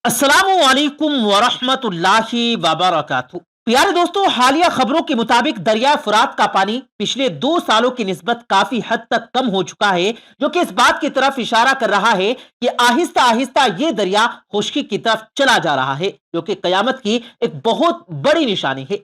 अस्सलामु अलैकुम वरहमतुल्लाहि वबरकातुहू। प्यारे दोस्तों, हालिया खबरों के मुताबिक दरिया फुरात का पानी पिछले 2 सालों की निस्बत काफी हद तक कम हो चुका है, जो कि इस बात की तरफ इशारा कर रहा है कि आहिस्ता आहिस्ता ये दरिया खुश्की की तरफ चला जा रहा है, जो कि कयामत की एक बहुत बड़ी निशानी है।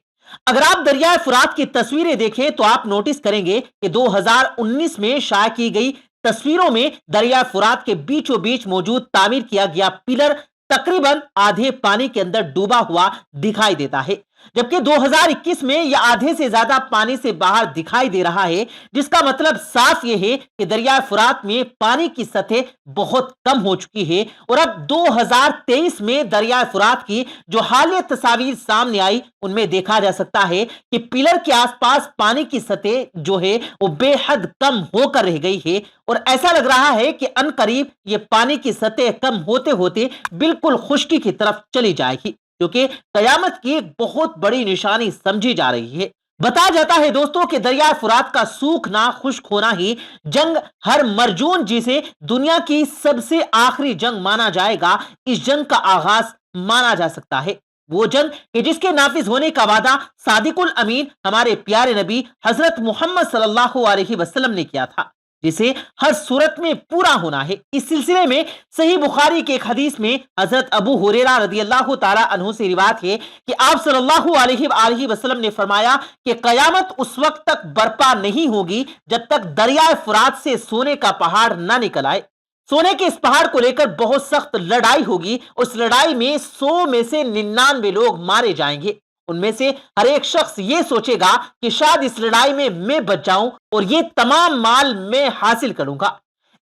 अगर आप दरिया फुरात की तस्वीरें देखें तो आप नोटिस करेंगे कि 2019 में शाया की गई तस्वीरों में दरिया फुरात के बीचों बीच मौजूद तामीर किया गया पिलर तकरीबन आधे पानी के अंदर डूबा हुआ दिखाई देता है, जबकि 2021 में यह आधे से ज्यादा पानी से बाहर दिखाई दे रहा है। जिसका मतलब साफ यह है कि दरिया फुरात में पानी की सतह बहुत कम हो चुकी है और अब 2023 में दरिया फुरात की जो हालिया तस्वीर सामने आई उनमें देखा जा सकता है कि पिलर के आसपास पानी की सतह जो है वो बेहद कम होकर रह गई है और ऐसा लग रहा है कि अनकरीब ये पानी की सतह कम होते होते बिल्कुल खुश्की की तरफ चली जाएगी, क्योंकि कयामत की एक बहुत बड़ी निशानी समझी जा रही है। बताया जाता है दोस्तों कि दरिया फुरात का सूखना खुश्क होना ही जंग हर मरजून, जिसे दुनिया की सबसे आखिरी जंग माना जाएगा, इस जंग का आगाज माना जा सकता है। वो जंग कि जिसके नाफिज होने का वादा सादिकुल अमीन हमारे प्यारे नबी हजरत मोहम्मद सल्लल्लाहु अलैहि वसल्लम ने किया था, जिसे हर सूरत में पूरा होना है। इस सिलसिले में सही बुखारी के एक हदीस में हजरत अबू हुरैरा रदियल्लाहु ताला अन्हु से रिवायत है कि आप सल्लल्लाहु अलैहि वसल्लम ने फरमाया कि कयामत उस वक्त तक बर्पा नहीं होगी जब तक दरिया फुरात से सोने का पहाड़ ना निकल आए। सोने के इस पहाड़ को लेकर बहुत सख्त लड़ाई होगी। उस लड़ाई में 100 में से 99 लोग मारे जाएंगे। उनमें से हर एक शख्स ये सोचेगा कि शायद इस लड़ाई में मैं बच जाऊं और ये तमाम माल मैं हासिल करूंगा।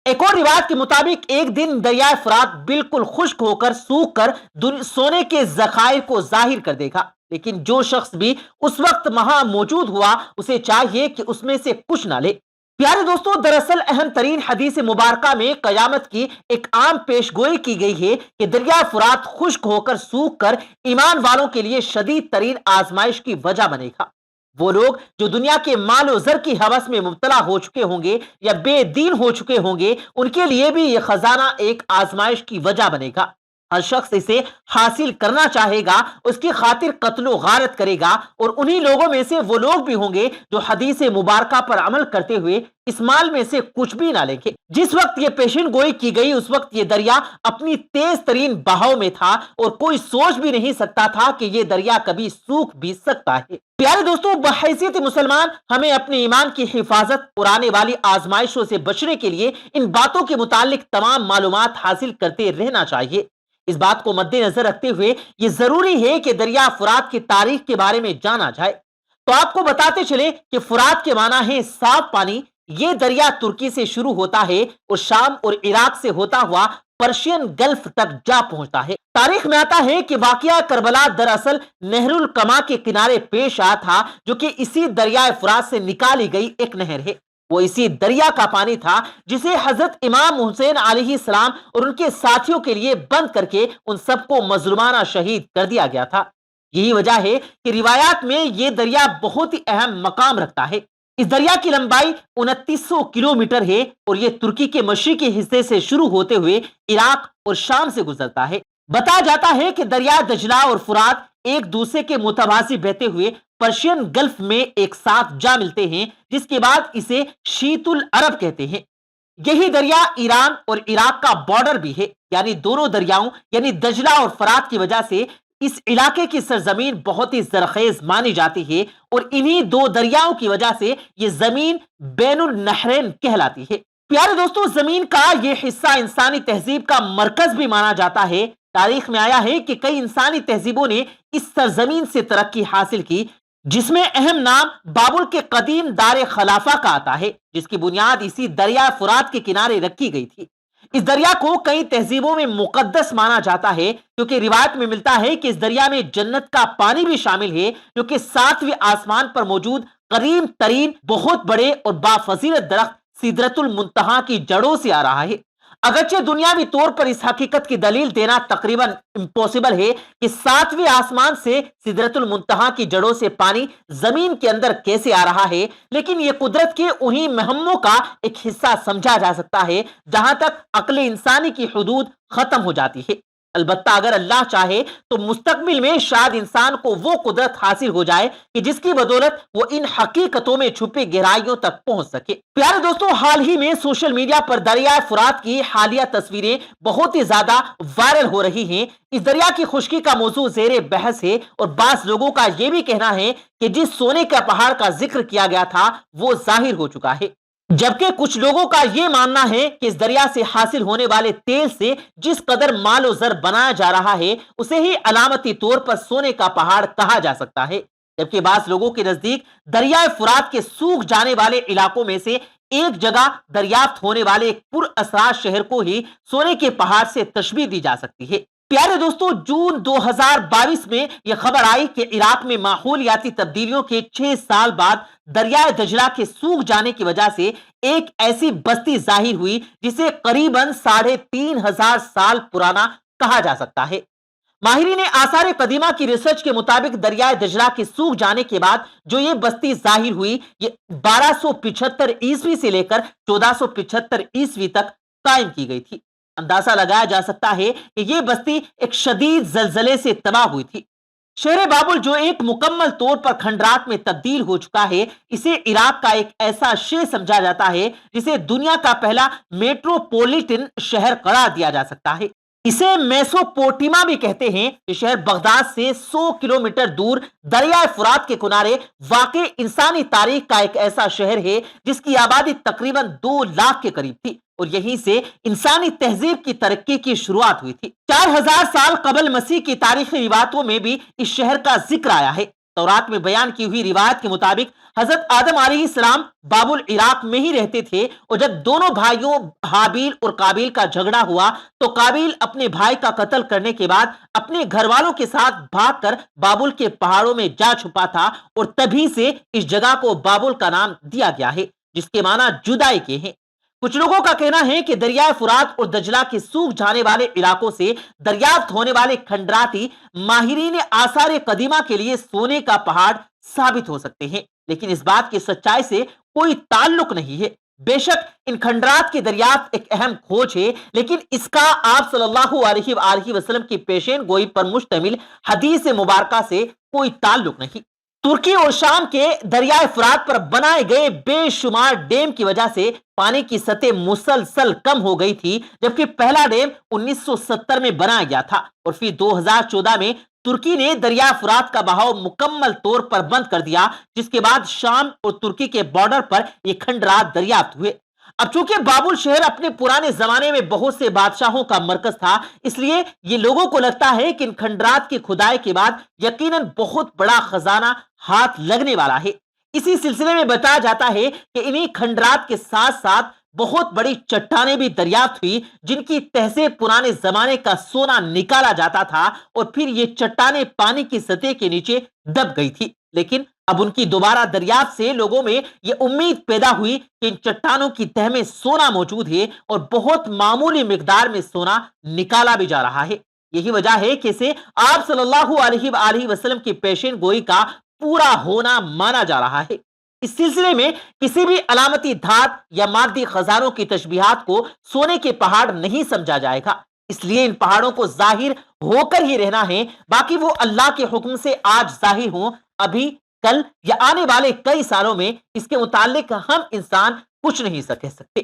एक और रिवायत के मुताबिक एक दिन दरिया फुरात बिल्कुल खुश्क होकर सूख कर सोने के जखायर को जाहिर कर देगा, लेकिन जो शख्स भी उस वक्त वहां मौजूद हुआ उसे चाहिए कि उसमें से कुछ ना ले। प्यारे दोस्तों, दरअसल अहम तरीन हदीस मुबारका में कयामत की एक आम पेशगोई की गई है कि दरिया फुरात खुश्क होकर सूख कर ईमान वालों के लिए शदीद तरीन आजमाइश की वजह बनेगा। वो लोग जो दुनिया के मालो जर की हवस में मुब्तला हो चुके होंगे या बेदीन हो चुके होंगे, उनके लिए भी यह खजाना एक आजमाइश की वजह बनेगा। हर शख्स इसे हासिल करना चाहेगा, उसकी खातिर कत्लो गारत करेगा और उन्हीं लोगों में से वो लोग भी होंगे जो हदीस मुबारका पर अमल करते हुए इस माल में से कुछ भी ना लेंगे। जिस वक्त ये पेशिन गोई की गई उस वक्त ये दरिया अपनी तेज तरीन बहाव में था और कोई सोच भी नहीं सकता था कि ये दरिया कभी सूख भी सकता है। प्यारे दोस्तों, बहैसियत मुसलमान हमें अपने ईमान की हिफाजत और आने वाली आजमाइशों से बचने के लिए इन बातों के मुतालिक तमाम मालूमात हासिल करते रहना चाहिए। इस बात को मद्देनजर रखते हुए यह जरूरी है कि दरिया फुरात की तारीख के बारे में जाना जाए। तो आपको बताते चले कि फुरात के माना है साफ पानी। यह दरिया तुर्की से शुरू होता है और शाम और इराक से होता हुआ पर्शियन गल्फ तक जा पहुंचता है। तारीख में आता है कि वाकया करबला दरअसल नहरुल कमा के किनारे पेश आया था, जो कि इसी दरिया फुरात से निकाली गई एक नहर है। वो इसी दरिया का पानी था जिसे हजरत इमाम हुसैन अलैहिस्सलाम और उनके साथियों के लिए बंद करके उन सबको मजलूमाना शहीद कर दिया गया था। यही वजह है कि रिवायात में यह दरिया बहुत ही अहम मकाम रखता है। इस दरिया की लंबाई 2900 किलोमीटर है और यह तुर्की के मशरिकी हिस्से से शुरू होते हुए इराक और शाम से गुजरता है। बताया जाता है कि दरिया दजला और फुरात एक दूसरे के मुतवाजी बहते हुए पर्शियन गल्फ में एक साथ जा मिलते हैं, जिसके बाद इसे शीतुल अरब कहते हैं। यही दरिया ईरान और इराक का बॉर्डर भी है, यानी दोनों दरियाओं यानी दजला और फरात की वजह से इस इलाके की सरजमीन बहुत ही जरखेज मानी जाती है और इन्हीं दो दरियाओं की वजह से यह जमीन बैनुल नहरैन कहलाती है। प्यारे दोस्तों, जमीन का यह हिस्सा इंसानी तहजीब का मरकज भी माना जाता है। तारीख में आया है कि कई इंसानी तहजीबों ने इस सरजमीन से तरक्की हासिल की, जिसमें अहम नाम बाबुल के कदीम दारे खलाफा का आता है, जिसकी बुनियाद इसी दरिया फुरात के किनारे रखी गई थी। इस दरिया को कई तहजीबों में मुकद्दस माना जाता है, क्योंकि रिवायत में मिलता है कि इस दरिया में जन्नत का पानी भी शामिल है, जो कि 7वें आसमान पर मौजूद करीम तरीन बहुत बड़े और बाफजीलत दरख्त सिदरतुल मुंतहा की जड़ों से आ रहा है। अगरचे दुनियावी तौर पर इस हकीकत की दलील देना तकरीबन इम्पॉसिबल है कि 7वें आसमान से सिदरतुल मुंतहा की जड़ों से पानी जमीन के अंदर कैसे आ रहा है, लेकिन यह कुदरत के उन्हीं महम्मों का एक हिस्सा समझा जा सकता है जहां तक अक्ल इंसानी की हुदूद खत्म हो जाती है। البتہ اگر اللہ چاہے تو مستقبل میں شاید انسان کو وہ قدرت حاصل ہو جائے کہ جس کی بدولت وہ ان حقیقتوں میں چھپی گہرائیوں تک پہنچ سکے۔ پیارے دوستو، حال ہی میں سوشل میڈیا پر دریائے فرات کی حالیہ تصویریں بہت ہی زیادہ وائرل ہو رہی ہیں۔ اس دریا کی خشکی کا موضوع زیر بحث ہے اور بعض لوگوں کا یہ بھی کہنا ہے کہ جس سونے کا پہاڑ کا ذکر کیا گیا تھا وہ ظاہر ہو چکا ہے، جبکہ کچھ لوگوں کا یہ ماننا ہے کہ اس دریا سے حاصل ہونے والے تیل سے جس قدر مال و زر بنایا جا رہا ہے اسے ہی علامتی طور پر سونے کا پہاڑ کہا جا سکتا ہے، جبکہ بعض لوگوں کے نزدیک دریائے فرات کے سوکھ جانے والے علاقوں میں سے ایک جگہ دریافت ہونے والے ایک پر اسرار شہر کو ہی سونے کے پہاڑ سے تشبیہ دی جا سکتی ہے۔ پیارے دوستو، جون 2022 میں یہ خبر آئی کہ عراق میں ماحولیاتی تبدیلیوں کے 6 سال بعد دریائے دجلہ کے سوکھ جانے کی وجہ سے ایک ایسی بستی ظاہر ہوئی جسے قریباً 3500 سال پرانا کہا جا سکتا ہے۔ ماہرین آثار قدیمہ کی ریسرچ کے مطابق دریائے دجلہ کے سوکھ جانے کے بعد جو یہ بستی ظاہر ہوئی یہ 1275 عیسوی سے لے کر 1475 عیسوی تک قائم کی گئی تھی۔ اندازہ لگایا جا سکتا ہے کہ یہ بستی ایک شدید زلزلے سے تباہ ہوئی تھی۔ شہر بابل جو ایک مکمل طور پر کھنڈرات میں تبدیل ہو چکا ہے، اسے عراق کا ایک ایسا شہر سمجھا جاتا ہے جسے دنیا کا پہلا میٹروپولیٹن شہر قرار دیا جا سکتا ہے۔ اسے میسوپوٹیما بھی کہتے ہیں۔ یہ شہر بغداد سے 100 کلومیٹر دور دریائے فرات کے کنارے واقع انسانی تاریخ کا ایک ایسا شہر ہے جس کی آبادی تقریباً 2 لاکھ کے قریب تھی اور یہیں سے انسانی تہذیب کی ترقی کی شروعات ہوئی تھی۔ 4000 سال قبل مسیح کی تاریخی روایتوں میں بھی اس شہر کا ذکر آیا ہے۔ تورات میں بیان کی ہوئی روایت کے مطابق حضرت آدم علیہ السلام بابل عراق میں ہی رہتے تھے اور جب دونوں بھائیوں حابیل اور قابیل کا جھگڑا ہوا تو قابیل اپنے بھائی کا قتل کرنے کے بعد اپنے گھر والوں کے ساتھ بھاگ کر بابل کے پہاڑوں میں جا چھپا تھا اور تبھی سے اس جگہ کو بابل کا نام دیا گیا ہے جس کے معنی جدائی کے ہیں۔ کچھ لوگوں کا کہنا ہے کہ دریائے فرات اور دجلہ کے سوکھ جانے والے علاقوں سے دریافت ہونے والے کھنڈراتی ماہرین آثار قدیمہ کے لیے سونے کا پہاڑ ثابت ہو سکتے ہیں، لیکن اس بات کی سچائی سے کوئی تعلق نہیں ہے۔ بے شک ان کھنڈرات کی دریافت ایک اہم کھوج ہے، لیکن اس کا آپ صلی اللہ علیہ وآلہ وسلم کی پیشین گوئی پر مشتمل حدیث مبارکہ سے کوئی تعلق نہیں۔ ترکی اور شام کے دریائے فرات پر بنائے گئے بے شمار ڈیم کی وجہ سے پانی کی سطح مسلسل کم ہو گئی تھی، جبکہ پہلا ڈیم 1970 میں بنایا گیا تھا اور پھر 2014 میں ترکی نے دریائے فرات کا بہاؤ مکمل طور پر بند کر دیا، جس کے بعد شام اور ترکی کے بارڈر پر یہ کھنڈرات دریافت ہوئے۔ اب چونکہ بابل شہر اپنے پرانے زمانے میں بہت سے بادشاہوں کا مرکز تھا، اس لیے یہ لوگوں کو لگتا ہے کہ ان کھنڈرات کی کھدائی کے بعد یقیناً بہت بڑا خزانہ ہاتھ لگنے والا ہے۔ اسی سلسلے میں بتایا جاتا ہے کہ انہی کھنڈرات کے ساتھ ساتھ بہت بڑی چٹانیں بھی دریافت ہوئی جن کی تہ سے پرانے زمانے کا سونا نکالا جاتا تھا اور پھر یہ چٹانیں پانی کی سطح کے نیچے دب گئی تھی، لیکن اب ان کی دوبارہ دریافت سے لوگوں میں یہ امید پیدا ہوئی کہ ان چٹانوں کی تہ میں سونا موجود ہے اور بہت معمولی مقدار میں سونا نکالا بھی جا رہا ہے۔ یہی وجہ ہے کہ اسے آپ صلی اللہ علیہ وآلہ وسلم کی پیشین گوئی کا پورا ہونا مانا جا رہا ہے۔ اس سلسلے میں کسی بھی علامتی دھات یا مادی خزانوں کی تشبیہات کو سونے کے پہاڑ نہیں سمجھا جائے گا، اس لیے ان پہاڑوں کو ظاہر ہو کر ہی رہنا ہے، باقی وہ اللہ کے حکم سے آج ظاہر ہوں، ابھی کل یا آنے والے کئی سالوں میں اس کے متعلق ہم انسان کچھ نہیں کہہ سکتے۔